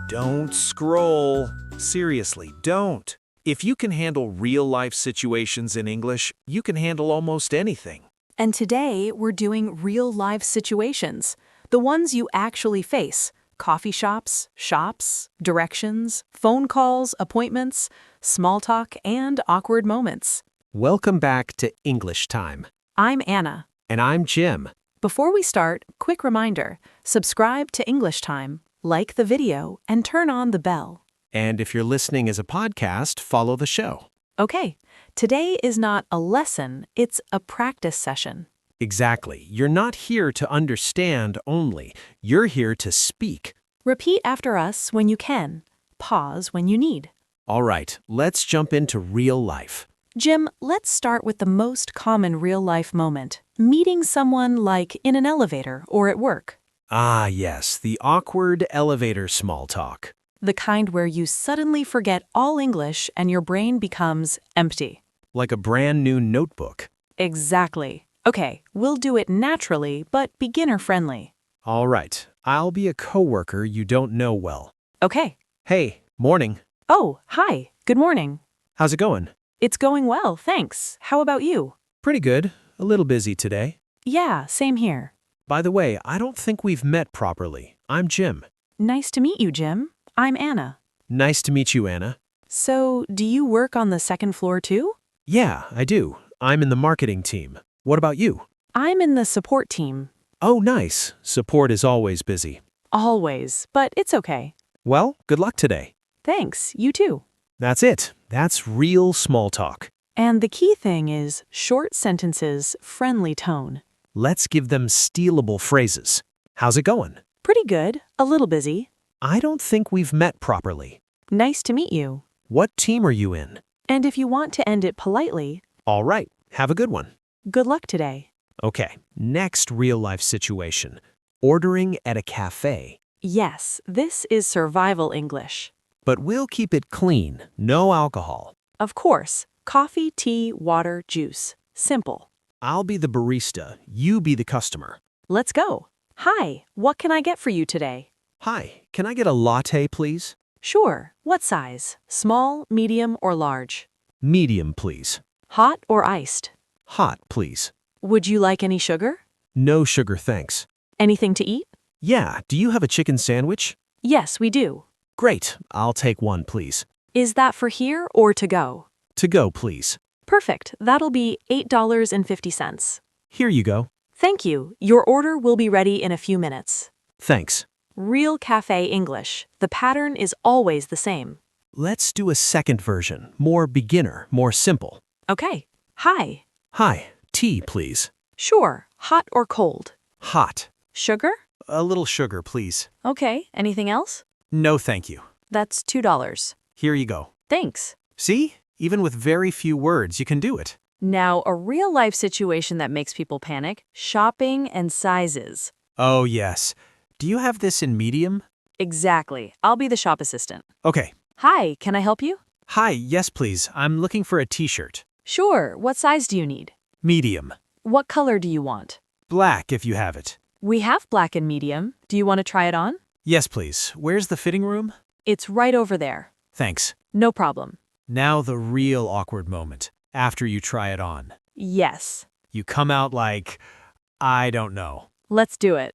Don't scroll. Seriously, don't. If you can handle real-life situations in English, you can handle almost anything. And today, we're doing real-life situations, the ones you actually face. Coffee shops, directions, phone calls, appointments, small talk, and awkward moments. Welcome back to English Time. I'm Anna. And I'm Jim. Before we start, quick reminder, subscribe to English Time, like the video, and turn on the bell. And if you're listening as a podcast, follow the show. Okay, today is not a lesson, it's a practice session. Exactly. You're not here to understand only. You're here to speak. Repeat after us when you can. Pause when you need. All right, let's jump into real life. Jim, let's start with the most common real-life moment. Meeting someone like in an elevator or at work. Ah, yes, the awkward elevator small talk. The kind where you suddenly forget all English and your brain becomes empty. Like a brand new notebook. Exactly. Okay, we'll do it naturally, but beginner-friendly. All right, I'll be a coworker you don't know well. Okay. Hey, morning. Oh, hi. Good morning. How's it going? It's going well, thanks. How about you? Pretty good. A little busy today. Yeah, same here. By the way, I don't think we've met properly. I'm Jim. Nice to meet you, Jim. I'm Anna. Nice to meet you, Anna. So, do you work on the second floor too? Yeah, I do. I'm in the marketing team. What about you? I'm in the support team. Oh, nice. Support is always busy. Always, but it's okay. Well, good luck today. Thanks, you too. That's it. That's real small talk. And the key thing is short sentences, friendly tone. Let's give them stealable phrases. How's it going? Pretty good, a little busy. I don't think we've met properly. Nice to meet you. What team are you in? And if you want to end it politely, All right, have a good one. good luck today. Okay, next real-life situation. Ordering at a cafe. Yes, this is survival English. But we'll keep it clean, no alcohol. Of course, coffee, tea, water, juice. Simple. I'll be the barista, you be the customer. Let's go. Hi, what can I get for you today? Hi, can I get a latte, please? Sure. What size? Small, medium, or large? Medium, please. Hot or iced? Hot, please. Would you like any sugar? No sugar, thanks. Anything to eat? Yeah, do you have a chicken sandwich? Yes, we do. Great, I'll take one, please. Is that for here or to go? To go, please. Perfect. That'll be $8.50. Here you go. Thank you. Your order will be ready in a few minutes. Thanks. Real cafe English. The pattern is always the same. Let's do a second version, more beginner, more simple. Okay. Hi. Hi, tea, please. Sure. Hot or cold? Hot. Sugar? A little sugar, please. Okay. Anything else? No, thank you. That's $2. Here you go. Thanks. See? Even with very few words, you can do it. Now, a real-life situation that makes people panic, shopping and sizes. Oh, yes. Do you have this in medium? Exactly. I'll be the shop assistant. Okay. Hi, can I help you? Hi, yes, please. I'm looking for a t-shirt. Sure. What size do you need? Medium. What color do you want? Black, if you have it. We have black and medium. Do you want to try it on? Yes, please. Where's the fitting room? It's right over there. Thanks. No problem. Now the real awkward moment, after you try it on. Yes. You come out like, I don't know. Let's do it.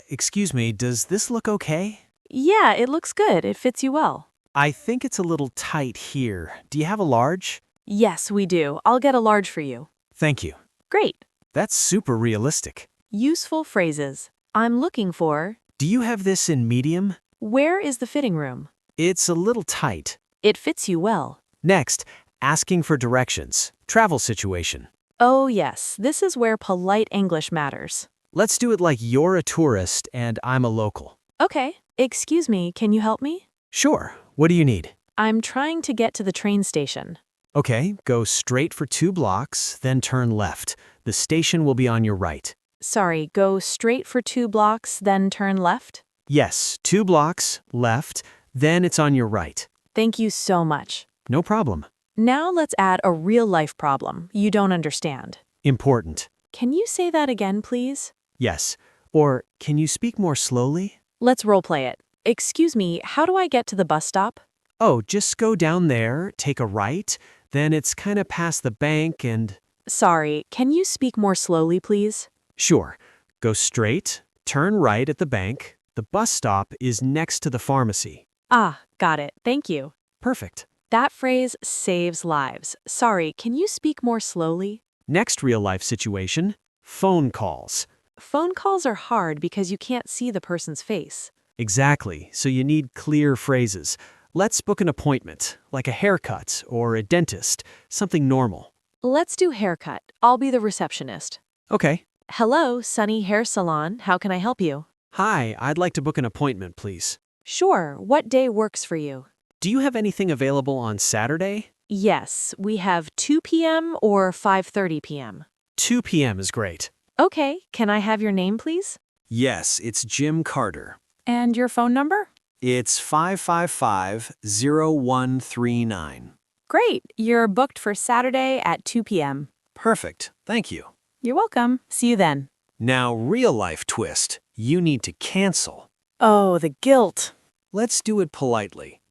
Excuse me, does this look okay? Yeah, it looks good. It fits you well. I think it's a little tight here. Do you have a large? Yes, we do. I'll get a large for you. Thank you. Great. That's super realistic. Useful phrases. I'm looking for. Do you have this in medium? Where is the fitting room? It's a little tight. It fits you well. Next, asking for directions. Travel situation. Oh, yes. This is where polite English matters. Let's do it like you're a tourist and I'm a local. Okay. Excuse me, can you help me? Sure. What do you need? I'm trying to get to the train station. Okay, go straight for 2 blocks, then turn left. The station will be on your right. Sorry, go straight for 2 blocks, then turn left? Yes, 2 blocks, left, then it's on your right. Thank you so much. No problem. Now let's add a real-life problem you don't understand. Important. Can you say that again, please? Yes. Or, can you speak more slowly? Let's role-play it. Excuse me, how do I get to the bus stop? Oh, just go down there, take a right, then it's kind of past the bank and... Sorry, can you speak more slowly, please? Sure. Go straight, turn right at the bank. The bus stop is next to the pharmacy. Ah, got it. Thank you. Perfect. That phrase saves lives. Sorry, can you speak more slowly? Next real-life situation, phone calls. Phone calls are hard because you can't see the person's face. Exactly, so you need clear phrases. Let's book an appointment, like a haircut or a dentist, something normal. Let's do haircut. I'll be the receptionist. Okay. Hello, Sunny Hair Salon. How can I help you? Hi, I'd like to book an appointment, please. Sure. What day works for you? Do you have anything available on Saturday? Yes, we have 2 p.m. or 5:30 p.m. 2 p.m. is great. Okay, can I have your name, please? Yes, it's Jim Carter. And your phone number? It's 555-0139. Great. You're booked for Saturday at 2 p.m. Perfect. Thank you. You're welcome. See you then. Now, real life twist. You need to cancel. Oh, the guilt. Let's do it politely.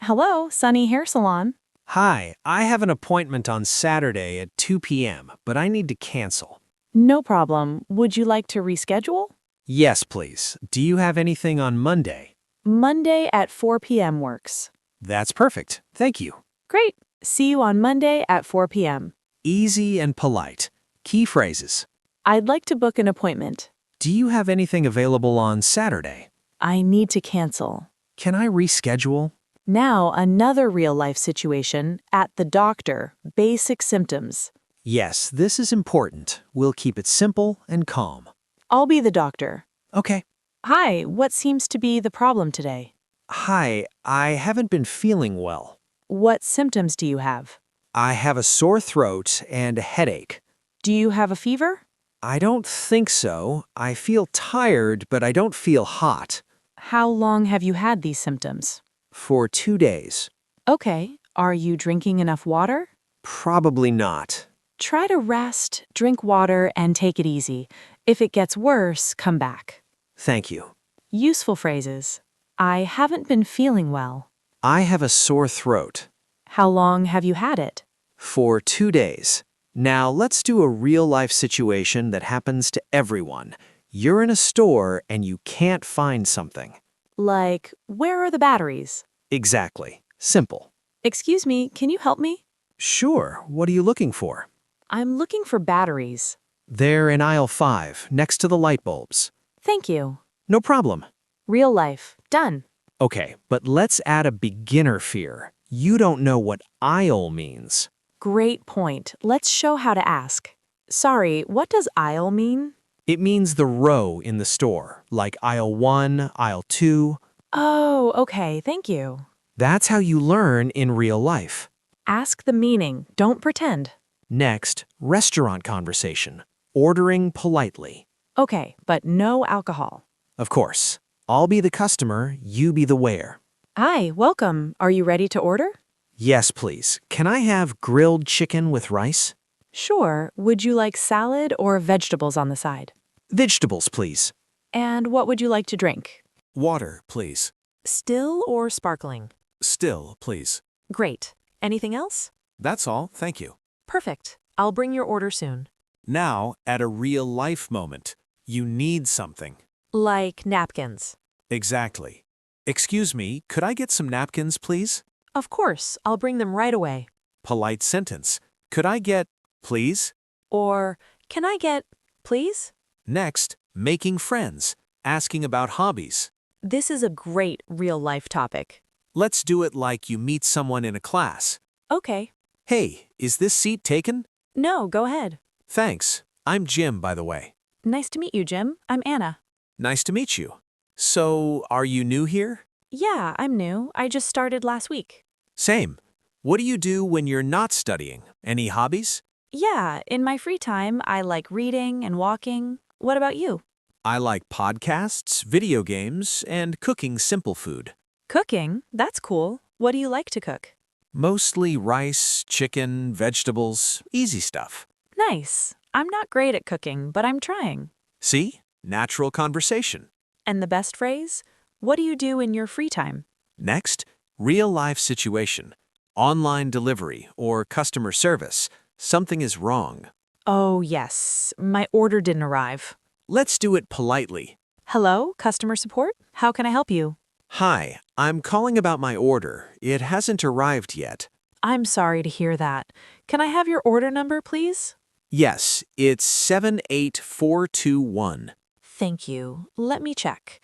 Hello, Sunny Hair Salon. Hi, I have an appointment on Saturday at 2 p.m., but I need to cancel. No problem. Would you like to reschedule? Yes, please. Do you have anything on Monday? Monday at 4 p.m. works. That's perfect. Thank you. Great. See you on Monday at 4 p.m. Easy and polite. Key phrases. I'd like to book an appointment. Do you have anything available on Saturday? I need to cancel. Can I reschedule? Now, another real-life situation at the doctor. Basic symptoms. Yes, this is important. We'll keep it simple and calm. I'll be the doctor. Okay. Hi, what seems to be the problem today? Hi, I haven't been feeling well. What symptoms do you have? I have a sore throat and a headache. Do you have a fever? I don't think so. I feel tired, but I don't feel hot. How long have you had these symptoms? For 2 days. Okay, are you drinking enough water? Probably not. Try to rest, drink water, and take it easy. If it gets worse, come back. Thank you. Useful phrases. I haven't been feeling well. I have a sore throat. How long have you had it? For 2 days. Now let's do a real-life situation that happens to everyone. You're in a store and you can't find something. Like, where are the batteries? Exactly. Simple. Excuse me, can you help me? Sure. What are you looking for? I'm looking for batteries. They're in aisle 5, next to the light bulbs. Thank you. No problem. Real life. Done. Okay, but let's add a beginner fear. You don't know what aisle means. Great point. Let's show how to ask. Sorry, what does aisle mean? It means the row in the store, like aisle 1, aisle 2. Oh, okay, thank you. That's how you learn in real life. Ask the meaning, don't pretend. Next, restaurant conversation. Ordering politely. Okay, but no alcohol. Of course. I'll be the customer, you be the waiter. Hi, welcome. Are you ready to order? Yes, please. Can I have grilled chicken with rice? Sure. Would you like salad or vegetables on the side? Vegetables, please. And what would you like to drink? Water, please. Still or sparkling? Still, please. Great. Anything else? That's all, thank you. Perfect. I'll bring your order soon. Now, at a real-life moment, you need something. Like napkins. Exactly. Excuse me, could I get some napkins, please? Of course, I'll bring them right away. Polite sentence. Could I get, please? Or, can I get, please? Next, making friends. Asking about hobbies. This is a great real-life topic. Let's do it like you meet someone in a class. Okay. Hey, is this seat taken? No, go ahead. Thanks. I'm Jim, by the way. Nice to meet you, Jim. I'm Anna. Nice to meet you. So, are you new here? Yeah, I'm new. I just started last week. Same. What do you do when you're not studying? Any hobbies? Yeah, in my free time, I like reading and walking. What about you? I like podcasts, video games, and cooking simple food. Cooking? That's cool. What do you like to cook? Mostly rice, chicken, vegetables, easy stuff. Nice. I'm not great at cooking, but I'm trying. See? Natural conversation. And the best phrase? What do you do in your free time? Next, real-life situation. Online delivery or customer service. Something is wrong. Oh, yes. My order didn't arrive. Let's do it politely. Hello, customer support? How can I help you? Hi, I'm calling about my order. It hasn't arrived yet. I'm sorry to hear that. Can I have your order number, please? Yes, it's 78421. Thank you. Let me check.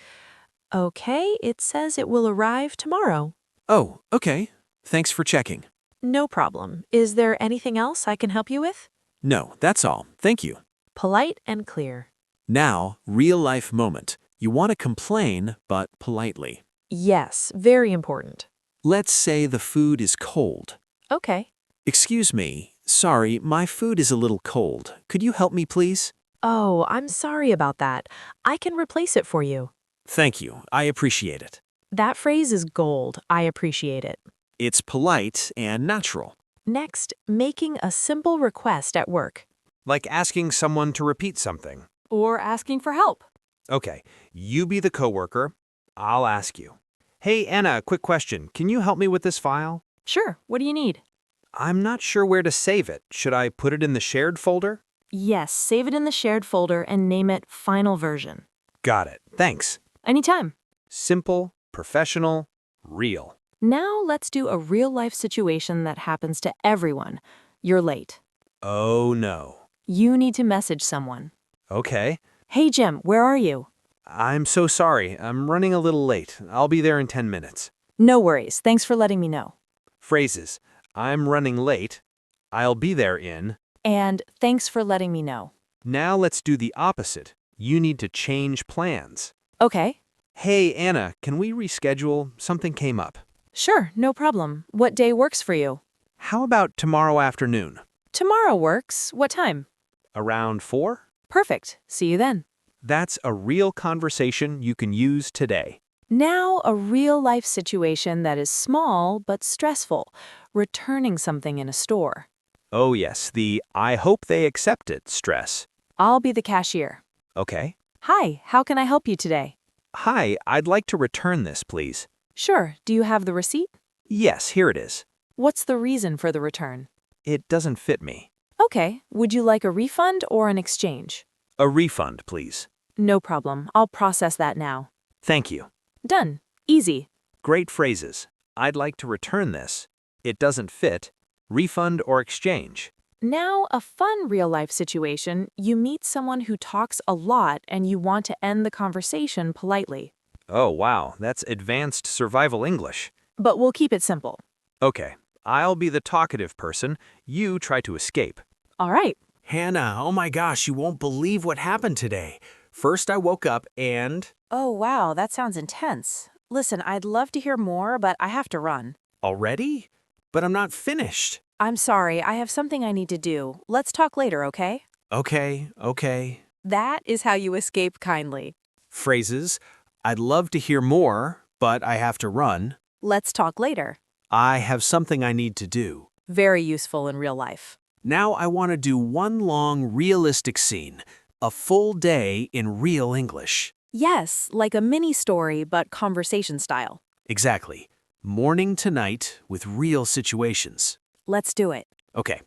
Okay, it says it will arrive tomorrow. Oh, okay. Thanks for checking. No problem. Is there anything else I can help you with? No, that's all. Thank you. Polite and clear. Now, real-life moment. You want to complain, but politely. Yes, very important. Let's say the food is cold. Okay. Excuse me. Sorry, my food is a little cold. Could you help me, please? Oh, I'm sorry about that. I can replace it for you. Thank you. I appreciate it. That phrase is gold. I appreciate it. It's polite and natural. Next, making a simple request at work. Like asking someone to repeat something. Or asking for help. Okay, you be the coworker. I'll ask you. Hey, Anna, quick question. Can you help me with this file? Sure, what do you need? I'm not sure where to save it. Should I put it in the shared folder? Yes, save it in the shared folder and name it Final Version. Got it. Thanks. Anytime. Simple, professional, real. Now let's do a real-life situation that happens to everyone. You're late. Oh no. You need to message someone. Okay. Hey, Jim, where are you? I'm so sorry. I'm running a little late. I'll be there in 10 minutes. No worries. Thanks for letting me know. Phrases. I'm running late. I'll be there in. And thanks for letting me know. Now let's do the opposite. You need to change plans. Okay. Hey, Anna, can we reschedule? Something came up. Sure, no problem. What day works for you? How about tomorrow afternoon? Tomorrow works. What time? Around 4? Perfect. See you then. That's a real conversation you can use today. Now, a real-life situation that is small but stressful. Returning something in a store. Oh yes, the I hope they accept it stress. I'll be the cashier. Okay. Hi, how can I help you today? Hi, I'd like to return this, please. Sure. Do you have the receipt? Yes, here it is. What's the reason for the return? It doesn't fit me. Okay. Would you like a refund or an exchange? A refund, please. No problem. I'll process that now. Thank you. Done. Easy. Great phrases. I'd like to return this. It doesn't fit. Refund or exchange. Now, a fun real-life situation. You meet someone who talks a lot and you want to end the conversation politely. Oh, wow, that's advanced survival English. But we'll keep it simple. Okay, I'll be the talkative person. You try to escape. All right. Hannah, oh my gosh, you won't believe what happened today. First, I woke up and... Oh, wow, that sounds intense. Listen, I'd love to hear more, but I have to run. Already? But I'm not finished. I'm sorry, I have something I need to do. Let's talk later, okay? Okay. That is how you escape kindly. Phrases. I'd love to hear more, but I have to run. Let's talk later. I have something I need to do. Very useful in real life. Now I want to do one long, realistic scene. A full day in real English. Yes, like a mini story, but conversation style. Exactly. Morning to night with real situations. Let's do it. Okay.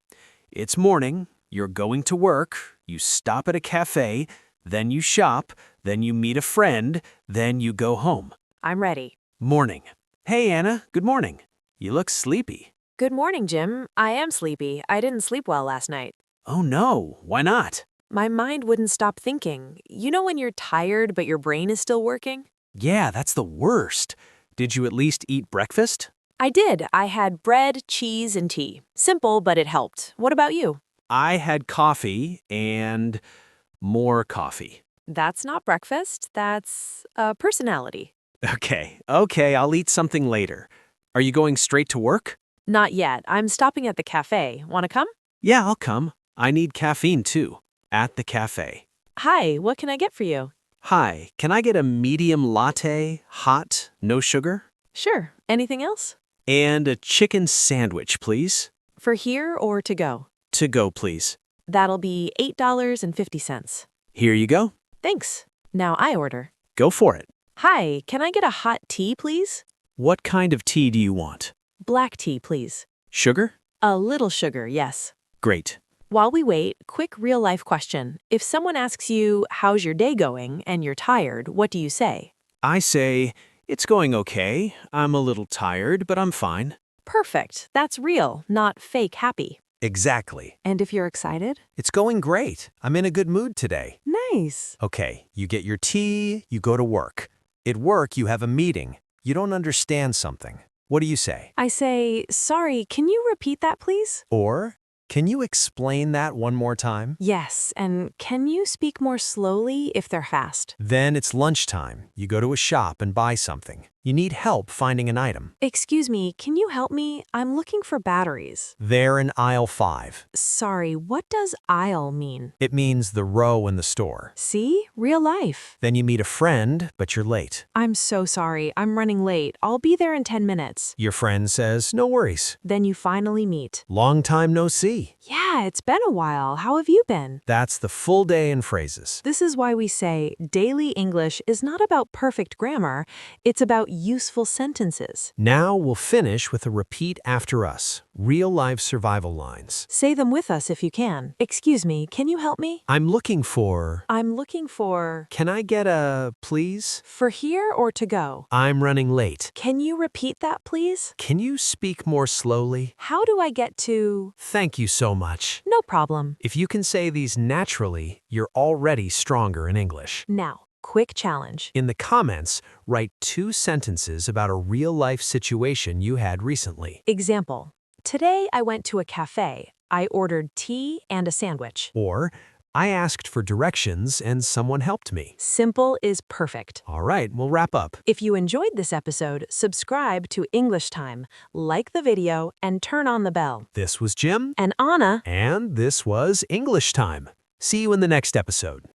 It's morning. You're going to work. You stop at a cafe. Then you shop. Then you meet a friend. Then you go home. I'm ready. Morning. Hey, Anna. Good morning. You look sleepy. Good morning, Jim. I am sleepy. I didn't sleep well last night. Oh no. Why not? My mind wouldn't stop thinking. You know when you're tired, but your brain is still working? Yeah, that's the worst. Did you at least eat breakfast? I did. I had bread, cheese, and tea. Simple, but it helped. What about you? I had coffee and more coffee. That's not breakfast. That's a personality. Okay, I'll eat something later. Are you going straight to work? Not yet. I'm stopping at the cafe. Want to come? Yeah, I'll come. I need caffeine too. At the cafe. Hi, what can I get for you? Hi, can I get a medium latte, hot, no sugar? Sure. Anything else? And a chicken sandwich, please. For here or to go? To go, please. That'll be $8.50. Here you go. Thanks. Now I order. Go for it. Hi, can I get a hot tea, please? What kind of tea do you want? Black tea, please. Sugar? A little sugar, yes. Great. While we wait, quick real-life question. If someone asks you, how's your day going, and you're tired, what do you say? I say, it's going okay. I'm a little tired, but I'm fine. Perfect. That's real, not fake happy. Exactly. And if you're excited? It's going great. I'm in a good mood today. Nice. Okay, you get your tea, you go to work. At work, you have a meeting. You don't understand something. What do you say? I say, sorry, can you repeat that, please? Or, can you explain that one more time? Yes, and can you speak more slowly if they're fast? Then it's lunchtime. You go to a shop and buy something. You need help finding an item. Excuse me, can you help me? I'm looking for batteries. They're in aisle 5. Sorry, what does aisle mean? It means the row in the store. See? Real life. Then you meet a friend, but you're late. I'm so sorry, I'm running late. I'll be there in 10 minutes. Your friend says, no worries. Then you finally meet. Long time no see. Yeah, it's been a while. How have you been? That's the full day in phrases. This is why we say daily English is not about perfect grammar, it's about useful sentences. Now we'll finish with a repeat after us. Real-life survival lines. Say them with us if you can. Excuse me, can you help me? I'm looking for... I'm looking for... Can I get a please? For here or to go? I'm running late. Can you repeat that, please? Can you speak more slowly? How do I get to... Thank you so much. No problem. If you can say these naturally, you're already stronger in English. Now, quick challenge. In the comments, write 2 sentences about a real-life situation you had recently. Example. Today I went to a cafe. I ordered tea and a sandwich. Or, I asked for directions and someone helped me. Simple is perfect. All right, we'll wrap up. If you enjoyed this episode, subscribe to English Time, like the video, and turn on the bell. This was Jim. And Anna. And this was English Time. See you in the next episode.